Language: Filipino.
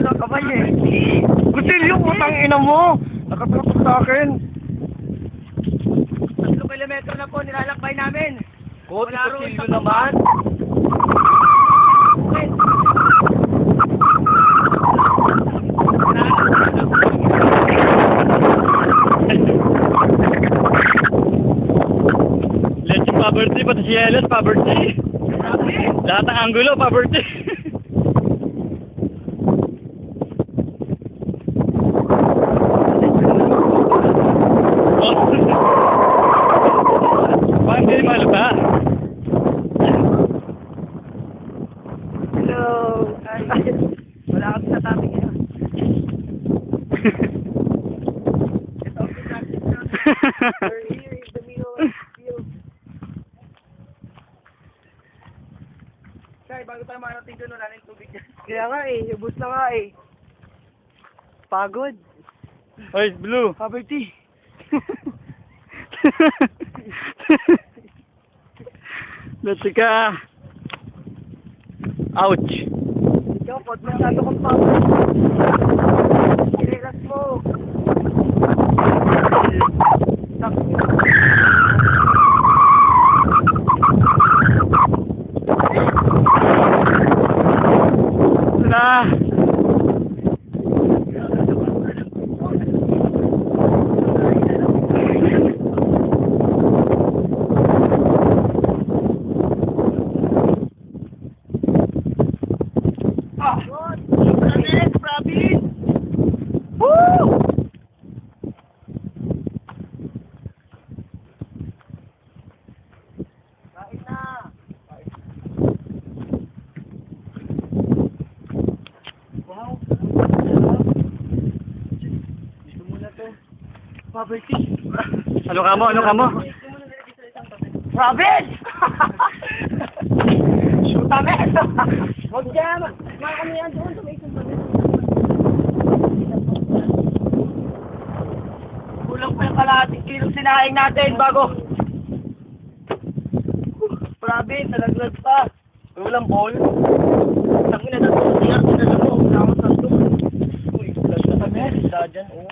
ng kamay eh. Kusilyo, putang ina mo! Nakatrapak sa akin. 3 kilometro na po nilalakbay namin. Kuti, kusilyo naman. Let's poverty, pati si Elis, poverty. Lahat ng angulo, poverty. Parang hindi malupa. Hello. Wala kami sa topic niya. We're here in the middle of the field. Kaya bago tayo makarating doon, wala na yung tubig dyan. Kaya nga eh, ubus na nga eh. Pagod. Oy, Blue. Poverty. Let's ka. Ouch. Ikaw, pag masyado kang pagod. Relax mo. Na. Poverty. Ano ka mo? Ano ka mo? Robin! Shoot kami! Huwag dyan! Mga kami yan doon sa may isang pamit. Kulang pa yung kalahating kilong sinaing natin bago. Robin, nalaglag pa. Walang ball. Tangin na natin. Tiyar ko na lang mo. Wala akong santo. Uy, vlog na kami. Sa dyan, oh.